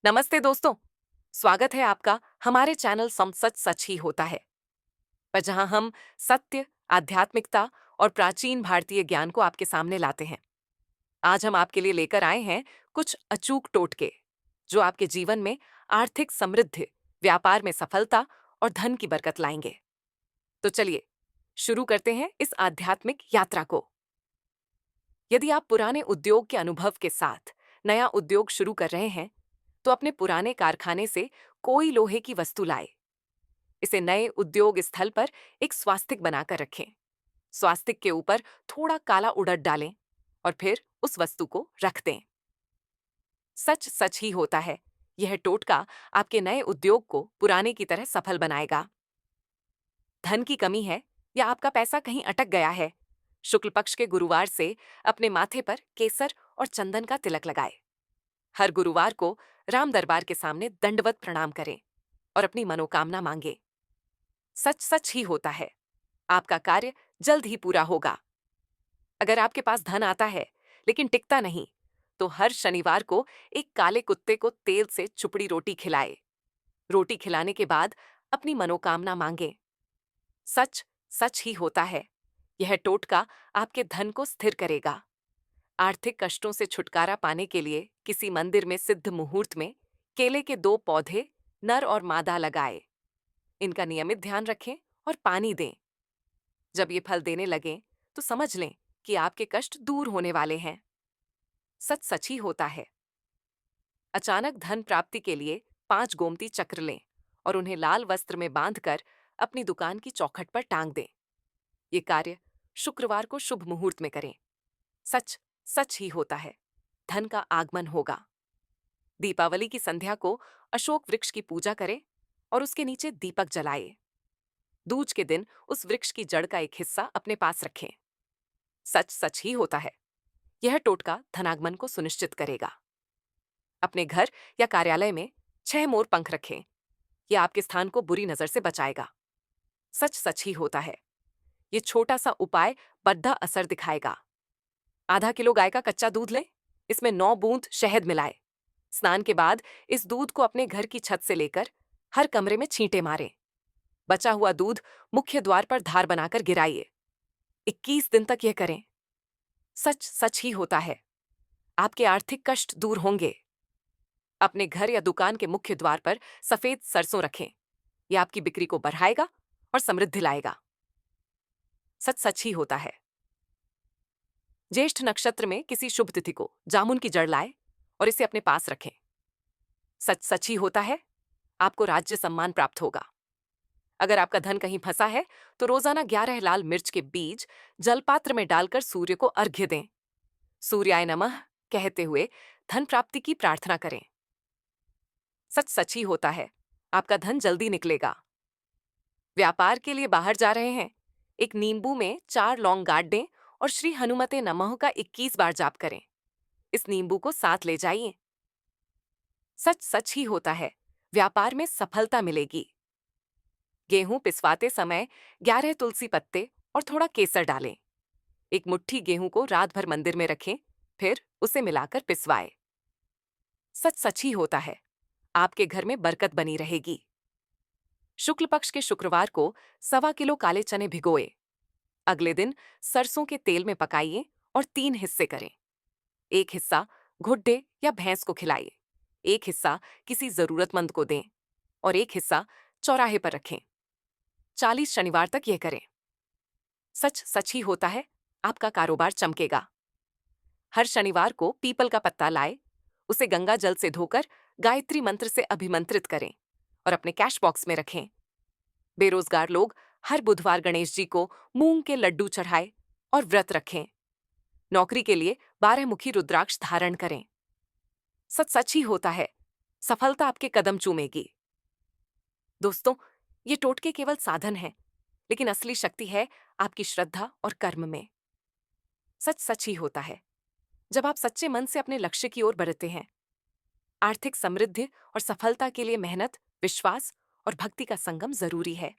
नमस्ते दोस्तों। स्वागत है आपका हमारे चैनल सम सच सच ही होता है पर जहां हम सत्य, आध्यात्मिकता और प्राचीन भारतीय ज्ञान को आपके सामने लाते हैं। आज हम आपके लिए लेकर आए हैं कुछ अचूक टोटके जो आपके जीवन में आर्थिक समृद्धि, व्यापार में सफलता और धन की बरकत लाएंगे। तो चलिए शुरू करते हैं इस आध्यात्मिक यात्रा को। यदि आप पुराने उद्योग के अनुभव के साथ नया उद्योग शुरू कर रहे हैं, तो अपने पुराने कारखाने से कोई लोहे की वस्तु लाए। इसे नए उद्योग स्थल पर एक स्वास्तिक बनाकर रखें। स्वास्तिक के ऊपर थोड़ा काला उड़द डालें और फिर उस वस्तु को रख दें। सच सच ही होता है, यह टोटका आपके नए उद्योग को पुराने की तरह सफल बनाएगा। धन की कमी है या आपका पैसा कहीं अटक गया है, शुक्ल पक्ष के गुरुवार से अपने माथे पर केसर और चंदन का तिलक लगाए। हर गुरुवार को राम दरबार के सामने दंडवत प्रणाम करें और अपनी मनोकामना मांगे। सच सच ही होता है, आपका कार्य जल्द ही पूरा होगा। अगर आपके पास धन आता है लेकिन टिकता नहीं, तो हर शनिवार को एक काले कुत्ते को तेल से चुपड़ी रोटी खिलाए। रोटी खिलाने के बाद अपनी मनोकामना मांगे। सच सच ही होता है, यह टोटका आपके धन को स्थिर करेगा। आर्थिक कष्टों से छुटकारा पाने के लिए किसी मंदिर में सिद्ध मुहूर्त में केले के 2 पौधे नर और मादा लगाए। इनका नियमित ध्यान रखें और पानी दें। जब ये फल देने लगें, तो समझ लें कि आपके कष्ट दूर होने वाले हैं। सच सच ही होता है। अचानक धन प्राप्ति के लिए 5 गोमती चक्र लें और उन्हें लाल वस्त्र में बांधकर अपनी दुकान की चौखट पर टांग दें। ये कार्य शुक्रवार को शुभ मुहूर्त में करें। सच सच ही होता है, धन का आगमन होगा। दीपावली की संध्या को अशोक वृक्ष की पूजा करें और उसके नीचे दीपक जलाए। दूज के दिन उस वृक्ष की जड़ का एक हिस्सा अपने पास रखें। सच सच ही होता है, यह टोटका धनागमन को सुनिश्चित करेगा। अपने घर या कार्यालय में 6 मोर पंख रखें। यह आपके स्थान को बुरी नजर से बचाएगा। सच सच ही होता है, ये छोटा सा उपाय बड़ा असर दिखाएगा। आधा किलो गाय का कच्चा दूध लें, इसमें 9 बूंद शहद मिलाएं। स्नान के बाद इस दूध को अपने घर की छत से लेकर हर कमरे में छींटे मारें। बचा हुआ दूध मुख्य द्वार पर धार बनाकर गिराइए। 21 दिन तक यह करें। सच सच ही होता है, आपके आर्थिक कष्ट दूर होंगे। अपने घर या दुकान के मुख्य द्वार पर सफेद सरसों रखें। यह आपकी बिक्री को बढ़ाएगा और समृद्धि लाएगा। सच सच ही होता है। ज्येष्ठ नक्षत्र में किसी शुभ तिथि को जामुन की जड़ लाए और इसे अपने पास रखें। सच सच ही होता है, आपको राज्य सम्मान प्राप्त होगा। अगर आपका धन कहीं फंसा है, तो रोजाना 11 लाल मिर्च के बीज जलपात्र में डालकर सूर्य को अर्घ्य दें। सूर्याय नमः कहते हुए धन प्राप्ति की प्रार्थना करें। सच सच ही होता है, आपका धन जल्दी निकलेगा। व्यापार के लिए बाहर जा रहे हैं, एक नींबू में 4 लौंग गाड़ दें और श्री हनुमते नमः का 21 बार जाप करें। इस नींबू को साथ ले जाइए। सच सच ही होता है, व्यापार में सफलता मिलेगी। गेहूं पिसवाते समय 11 तुलसी पत्ते और थोड़ा केसर डालें। एक मुट्ठी गेहूं को रात भर मंदिर में रखें, फिर उसे मिलाकर पिसवाएं। सच सच ही होता है, आपके घर में बरकत बनी रहेगी। शुक्ल पक्ष के शुक्रवार को 1.25 किलो काले चने भिगोए। अगले दिन सरसों के तेल में पकाइए और 3 हिस्से करें। एक हिस्सा घुड्डे या भैंस को खिलाइए, एक हिस्सा किसी जरूरतमंद को दें और एक हिस्सा चौराहे पर रखें। 40 शनिवार तक यह करें। सच सच ही होता है, आपका कारोबार चमकेगा। हर शनिवार को पीपल का पत्ता लाए, उसे गंगा जल से धोकर गायत्री मंत्र से अभिमंत्रित करें और अपने कैश बॉक्स में रखें। बेरोजगार लोग हर बुधवार गणेश जी को मूंग के लड्डू चढ़ाएं और व्रत रखें। नौकरी के लिए 12 मुखी रुद्राक्ष धारण करें। सच सच ही होता है, सफलता आपके कदम चूमेगी। दोस्तों, ये टोटके केवल साधन हैं, लेकिन असली शक्ति है आपकी श्रद्धा और कर्म में। सच सच ही होता है, जब आप सच्चे मन से अपने लक्ष्य की ओर बढ़ते हैं। आर्थिक समृद्धि और सफलता के लिए मेहनत, विश्वास और भक्ति का संगम जरूरी है।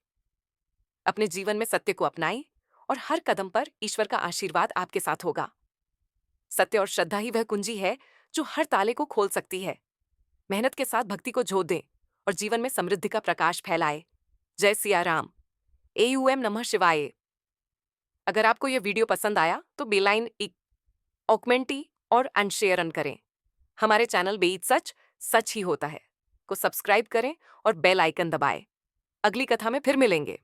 अपने जीवन में सत्य को अपनाएं और हर कदम पर ईश्वर का आशीर्वाद आपके साथ होगा। सत्य और श्रद्धा ही वह कुंजी है जो हर ताले को खोल सकती है। मेहनत के साथ भक्ति को जोड़ दें और जीवन में समृद्धि का प्रकाश फैलाए। जय सिया राम। AUM नमः शिवाय। अगर आपको यह वीडियो पसंद आया तो बेलाइन ऑकमेंटी और अनशेयरन करें। हमारे चैनल बेईद सच सच ही होता है को सब्सक्राइब करें और बेल आइकन दबाएं। अगली कथा में फिर मिलेंगे।